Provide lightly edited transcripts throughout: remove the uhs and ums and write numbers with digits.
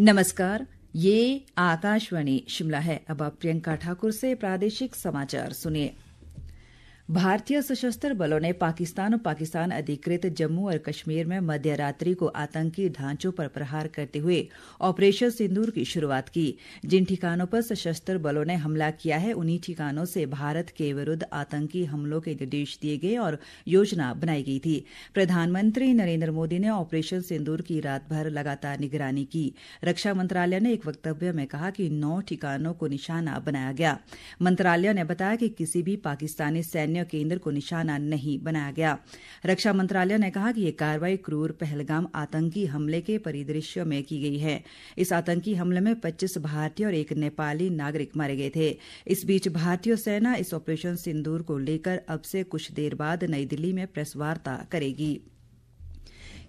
नमस्कार, ये आकाशवाणी शिमला है। अब आप प्रियंका ठाकुर से प्रादेशिक समाचार सुनिए। भारतीय सशस्त्र बलों ने पाकिस्तान और पाकिस्तान अधिकृत जम्मू और कश्मीर में मध्य रात्रि को आतंकी ढांचों पर प्रहार करते हुए ऑपरेशन सिंदूर की शुरुआत की। जिन ठिकानों पर सशस्त्र बलों ने हमला किया है, उन्हीं ठिकानों से भारत के विरुद्ध आतंकी हमलों के निर्देश दिए गए और योजना बनाई गई थी। प्रधानमंत्री नरेंद्र मोदी ने ऑपरेशन सिंदूर की रात भर लगातार निगरानी की। रक्षा मंत्रालय ने एक वक्तव्य में कहा कि 9 ठिकानों को निशाना बनाया गया। मंत्रालय ने बताया कि किसी भी पाकिस्तानी सैन्य केंद्र को निशाना नहीं बनाया गया। रक्षा मंत्रालय ने कहा कि यह कार्रवाई क्रूर पहलगाम आतंकी हमले के परिदृश्य में की गई है। इस आतंकी हमले में 25 भारतीय और एक नेपाली नागरिक मारे गए थे। इस बीच भारतीय सेना इस ऑपरेशन सिंदूर को लेकर अब से कुछ देर बाद नई दिल्ली में प्रेस वार्ता करेगी।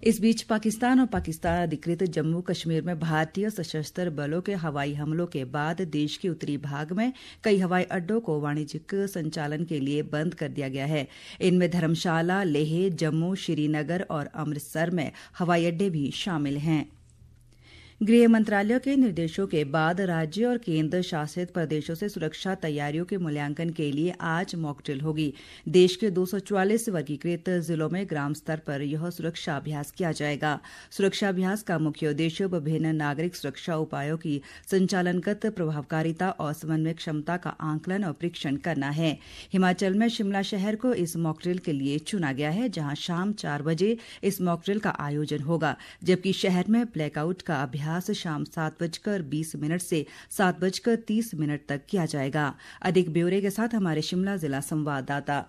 इस बीच पाकिस्तान और पाकिस्तान अधिकृत जम्मू कश्मीर में भारतीय सशस्त्र बलों के हवाई हमलों के बाद देश के उत्तरी भाग में कई हवाई अड्डों को वाणिज्यिक संचालन के लिए बंद कर दिया गया है। इनमें धर्मशाला, लेह, जम्मू, श्रीनगर और अमृतसर में हवाई अड्डे भी शामिल हैं। गृह मंत्रालय के निर्देशों के बाद राज्य और केंद्र शासित प्रदेशों से सुरक्षा तैयारियों के मूल्यांकन के लिए आज मॉक ड्रिल होगी। देश के 244 वर्गीकृत जिलों में ग्राम स्तर पर यह सुरक्षा अभ्यास किया जाएगा। सुरक्षा अभ्यास का मुख्य उद्देश्य विभिन्न नागरिक सुरक्षा उपायों की संचालनगत प्रभावकारिता और समन्वय क्षमता का आंकलन और परीक्षण करना है। हिमाचल में शिमला शहर को इस मॉक ड्रिल के लिए चुना गया है, जहां शाम 4 बजे इस मॉक ड्रिल का आयोजन होगा, जबकि शहर में ब्लैकआउट का अभ्यास शाम 7:20 से 7:30 तक किया जाएगा। अधिक ब्यौरे के साथ हमारे शिमला जिला संवाददाता।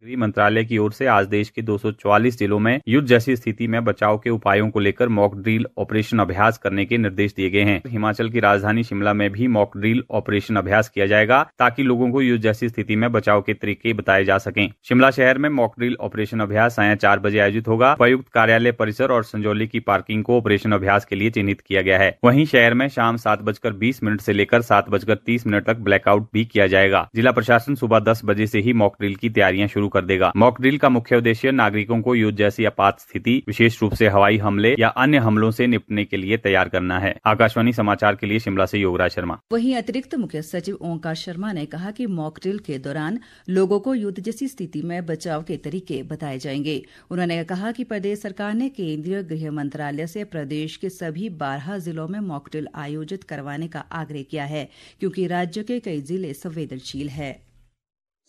गृह मंत्रालय की ओर से आज देश के 244 जिलों में युद्ध जैसी स्थिति में बचाव के उपायों को लेकर मॉक ड्रिल ऑपरेशन अभ्यास करने के निर्देश दिए गए हैं। हिमाचल की राजधानी शिमला में भी मॉक ड्रिल ऑपरेशन अभ्यास किया जाएगा, ताकि लोगों को युद्ध जैसी स्थिति में बचाव के तरीके बताए जा सकें। शिमला शहर में मॉक ड्रिल ऑपरेशन अभ्यास सायं 4 बजे आयोजित होगा। उपायुक्त कार्यालय परिसर और संजौली की पार्किंग को ऑपरेशन अभ्यास के लिए चिन्हित किया गया है। वहीं शहर में शाम 7:20 से लेकर 7:30 तक ब्लैकआउट भी किया जाएगा। जिला प्रशासन सुबह 10 बजे से ही मॉक ड्रिल की तैयारियां शुरू कर देगा। मॉक ड्रिल का मुख्य उद्देश्य नागरिकों को युद्ध जैसी आपात स्थिति, विशेष रूप से हवाई हमले या अन्य हमलों से निपटने के लिए तैयार करना है। आकाशवाणी समाचार के लिए शिमला से योगराज शर्मा। वहीं अतिरिक्त मुख्य सचिव ओंकार शर्मा ने कहा कि मॉक ड्रिल के दौरान लोगों को युद्ध जैसी स्थिति में बचाव के तरीके बताए जाएंगे। उन्होंने कहा कि प्रदेश सरकार ने केंद्रीय गृह मंत्रालय से प्रदेश के सभी 12 जिलों में मॉक ड्रिल आयोजित करवाने का आग्रह किया है, क्योंकि राज्य के कई जिले संवेदनशील है।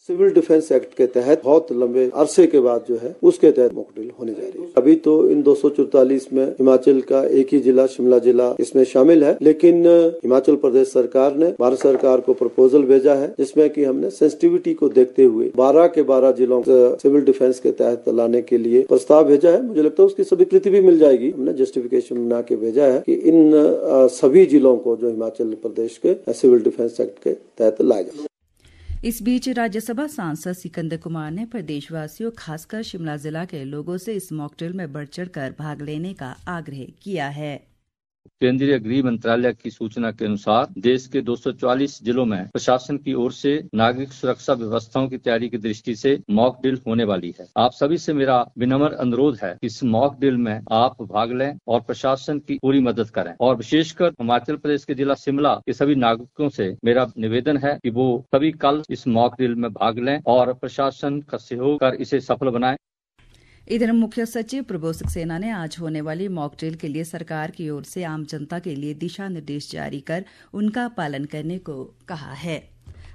सिविल डिफेंस एक्ट के तहत बहुत लंबे अरसे के बाद जो है उसके तहत मॉक ड्रिल होने जा रही है। अभी तो इन 244 में हिमाचल का एक ही जिला शिमला जिला इसमें शामिल है, लेकिन हिमाचल प्रदेश सरकार ने भारत सरकार को प्रपोजल भेजा है, जिसमें कि हमने सेंसिटिविटी को देखते हुए 12 के 12 जिलों सिविल डिफेंस के तहत लाने के लिए प्रस्ताव भेजा है। मुझे लगता है उसकी स्वीकृति भी मिल जाएगी। हमने जस्टिफिकेशन बना के भेजा है कि इन सभी जिलों को जो हिमाचल प्रदेश के सिविल डिफेंस एक्ट के तहत लाया जाए। इस बीच राज्यसभा सांसद सिकंदर कुमार ने प्रदेशवासियों, खासकर शिमला जिला के लोगों से इस मॉक ड्रिल में बढ़ चढ़कर भाग लेने का आग्रह किया है। केंद्रीय गृह मंत्रालय की सूचना के अनुसार देश के 244 जिलों में प्रशासन की ओर से नागरिक सुरक्षा व्यवस्थाओं की तैयारी की दृष्टि से मॉक ड्रिल होने वाली है। आप सभी से मेरा विनम्र अनुरोध है कि इस मॉक ड्रिल में आप भाग लें और प्रशासन की पूरी मदद करें। और विशेषकर हिमाचल प्रदेश के जिला शिमला के सभी नागरिकों से मेरा निवेदन है कि वो सभी कल इस मॉक ड्रिल में भाग लें और प्रशासन का सहयोग कर इसे सफल बनाएं। इधर मुख्य सचिव प्रबोध सक्सेना ने आज होने वाली मॉक ड्रिल के लिए सरकार की ओर से आम जनता के लिए दिशा निर्देश जारी कर उनका पालन करने को कहा है।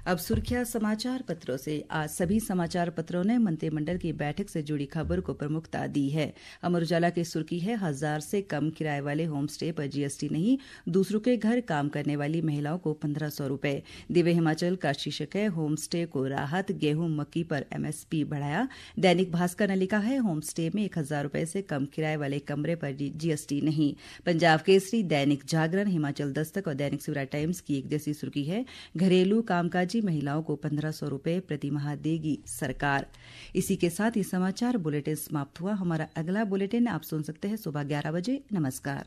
अब सुर्खियां समाचार पत्रों से। आज सभी समाचार पत्रों ने मंत्रिमंडल की बैठक से जुड़ी खबर को प्रमुखता दी है। अमर उजाला की सुर्खी है, 1000 से कम किराए वाले होम स्टे पर जीएसटी नहीं, दूसरों के घर काम करने वाली महिलाओं को 1500 रुपए। दिव्य हिमाचल का शीर्षक है, होम स्टे को राहत, गेहूं मक्की पर एमएसपी बढ़ाया। दैनिक भास्कर ने लिखा है, होम स्टे में 1000 रुपए से कम किराए वाले कमरे पर जीएसटी नहीं। पंजाब केसरी, दैनिक जागरण, हिमाचल दस्तक और दैनिक सवेरा टाइम्स की एक जैसी सुर्खी है, घरेलू कामकाजी महिलाओं को 1500 रुपए प्रति माह देगी सरकार। इसी के साथ ये समाचार बुलेटिन समाप्त हुआ। हमारा अगला बुलेटिन आप सुन सकते हैं सुबह 11 बजे। नमस्कार।